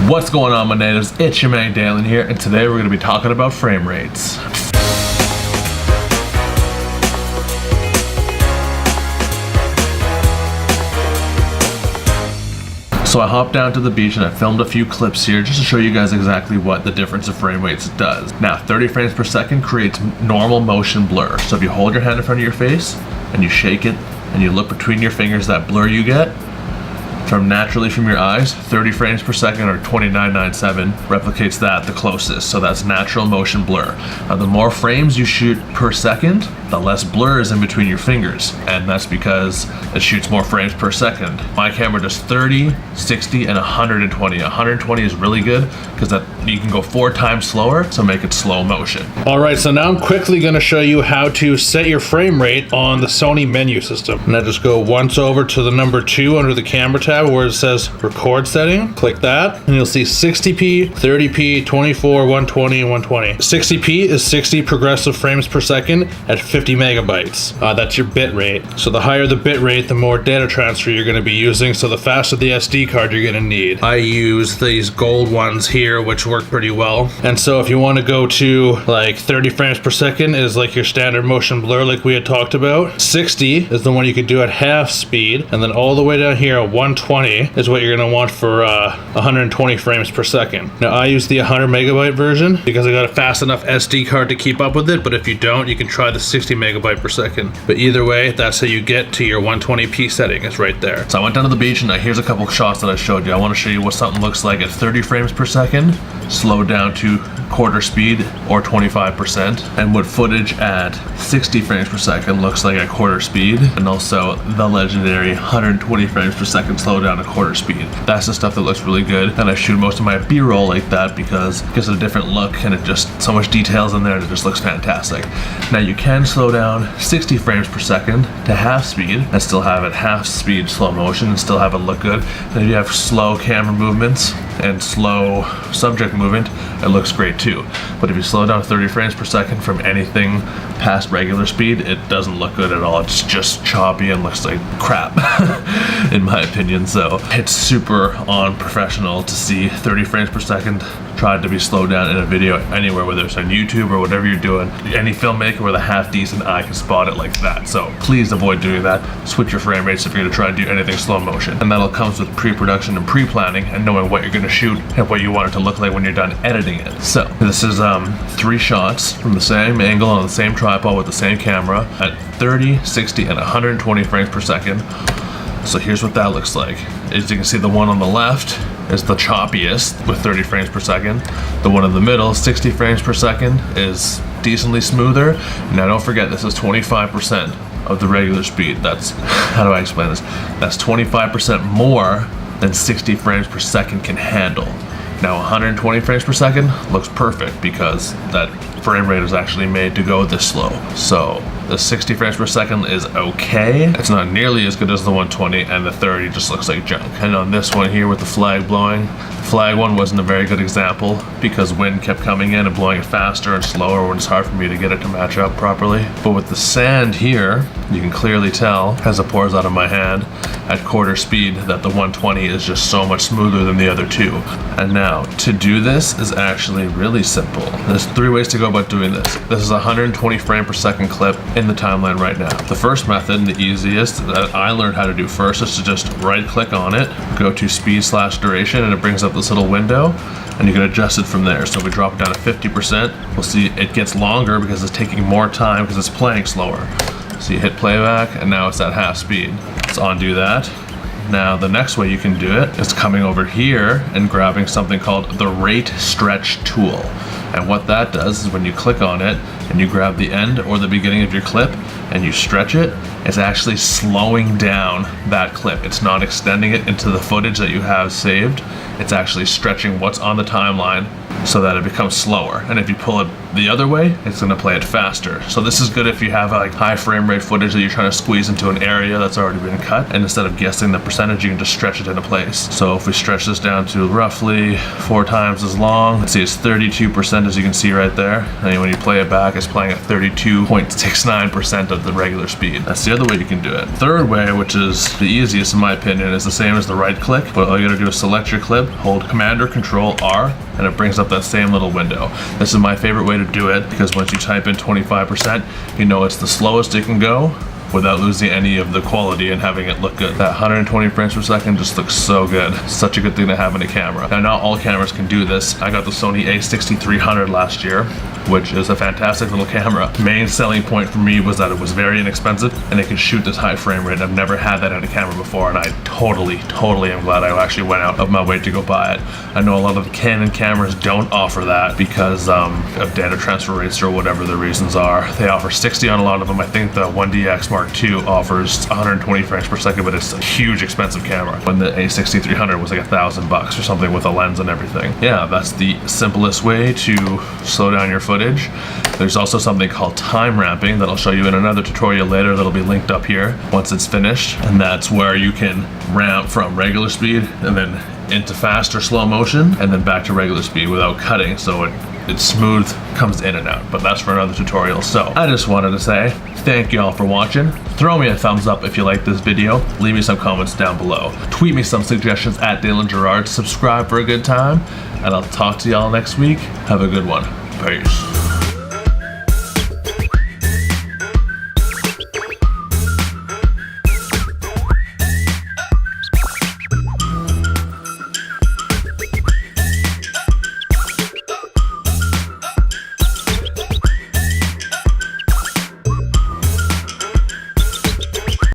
What's going on, my natives? It's your man Dalen here, and today we're going to be talking about frame rates. So I hopped down to the beach and I filmed a few clips here just to show you guys exactly what the difference of frame rates does. Now, 30 frames per second creates normal motion blur. So if you hold your hand in front of your face and you shake it and you look between your fingers, that blur you get naturally from your eyes, 30 frames per second or 2997 replicates that the closest. So that's natural motion blur. Now, the more frames you shoot per second, the less blur is in between your fingers, and that's because it shoots more frames per second. My camera does 30, 60, and 120. 120 is really good because that you can go 4 times slower, so make it slow motion. All right, so now I'm quickly going to show you how to set your frame rate on the Sony menu system. Now just go once over to the number 2 under the camera tab where it says record setting. Click that, and you'll see 60p, 30p, 24, 120, and 120. 60p is 60 progressive frames per second at 50 megabytes. That's your bit rate. So the higher the bit rate, the more data transfer you're going to be using, so the faster the SD card you're going to need. I use these gold ones here, which work pretty well. And so if you want to go to like 30 frames per second is like your standard motion blur like we had talked about. 60 is the one you could do at half speed, and then all the way down here at 120 is what you're going to want for 120 frames per second. Now I use the 100 megabyte version because I got a fast enough SD card to keep up with it, but if you don't, you can try the 60 megabyte per second. But either way, that's how you get to your 120p setting. It's right there. So I went down to the beach and here's a couple shots that I showed you. I want to show you what something looks like at 30 frames per second, slowed down to quarter speed or 25%, and what footage at 60 frames per second looks like at quarter speed, and also the legendary 120 frames per second slow down to quarter speed. That's the stuff that looks really good, and I shoot most of my B-roll like that because it gives it a different look, and it just so much details in there and it just looks fantastic. Now you can slow down 60 frames per second to half speed and still have it half speed slow motion and still have it look good. And if you have slow camera movements and slow subject movement, it looks great too. But if you slow down 30 frames per second from anything past regular speed, it doesn't look good at all. It's just choppy and looks like crap in my opinion. So it's super unprofessional to see 30 frames per second tried to be slowed down in a video anywhere, whether it's on YouTube or whatever you're doing. Any filmmaker with a half decent eye can spot it like that. So please avoid doing that. Switch your frame rates if you're gonna try and do anything slow motion. And that'll comes with pre-production and pre-planning and knowing what you're gonna shoot and what you want it to look like when you're done editing it. So this is 3 shots from the same angle on the same tripod with the same camera at 30, 60, and 120 frames per second. So here's what that looks like. As you can see, the one on the left is the choppiest with 30 frames per second. The one in the middle, 60 frames per second, is decently smoother. Now don't forget, this is 25% of the regular speed. That's, how do I explain this? That's 25% more than 60 frames per second can handle. Now 120 frames per second looks perfect because that frame rate is actually made to go this slow. So the 60 frames per second is okay. It's not nearly as good as the 120, and the 30 just looks like junk. And on this one here with the flag blowing, the flag one wasn't a very good example because wind kept coming in and blowing it faster and slower when it's hard for me to get it to match up properly. But with the sand here, you can clearly tell as it pours out of my hand at quarter speed that the 120 is just so much smoother than the other two. And now to do this is actually really simple. There's 3 ways to go about doing this. This is a 120 frame per second clip in the timeline right now. The first method and the easiest that I learned how to do first is to just right click on it, go to speed/duration, and it brings up this little window, and you can adjust it from there. So if we drop it down to 50%, we'll see it gets longer because it's taking more time because it's playing slower. So you hit playback and now it's at half speed. Let's undo that. Now the next way you can do it is coming over here and grabbing something called the rate stretch tool. And what that does is when you click on it and you grab the end or the beginning of your clip and you stretch it, it's actually slowing down that clip. It's not extending it into the footage that you have saved. It's actually stretching what's on the timeline so that it becomes slower. And if you pull it the other way, it's gonna play it faster. So this is good if you have like high frame rate footage that you're trying to squeeze into an area that's already been cut, and instead of guessing the percentage, you can just stretch it into place. So if we stretch this down to roughly 4 times as long, let's see, it's 32% as you can see right there. And when you play it back, it's playing at 32.69% of the regular speed. That's the other way you can do it. Third way, which is the easiest in my opinion, is the same as the right click, but all you gotta do is select your clip, hold Command or Control R, and it brings up that same little window. This is my favorite way to do it because once you type in 25%, you know it's the slowest it can go without losing any of the quality and having it look good. That 120 frames per second just looks so good. Such a good thing to have in a camera. Now, not all cameras can do this. I got the Sony a6300 last year, which is a fantastic little camera. Main selling point for me was that it was very inexpensive and it could shoot this high frame rate. I've never had that in a camera before, and I totally am glad I actually went out of my way to go buy it. I know a lot of the Canon cameras don't offer that because of data transfer rates or whatever the reasons are. They offer 60 on a lot of them. I think the 1DX Mark II offers 120 frames per second, but it's a huge expensive camera. When the a6300 was like $1,000 or something with a lens and everything. Yeah, that's the simplest way to slow down your footage. There's also something called time ramping that I'll show you in another tutorial later that'll be linked up here once it's finished. And that's where you can ramp from regular speed and then into fast or slow motion and then back to regular speed without cutting, so it's smooth, comes in and out, but that's for another tutorial. So I just wanted to say thank you all for watching. Throw me a thumbs up if you like this video. Leave me some comments down below. Tweet me some suggestions at Dalen Gerard. Subscribe for a good time, and I'll talk to y'all next week. Have a good one. Peace.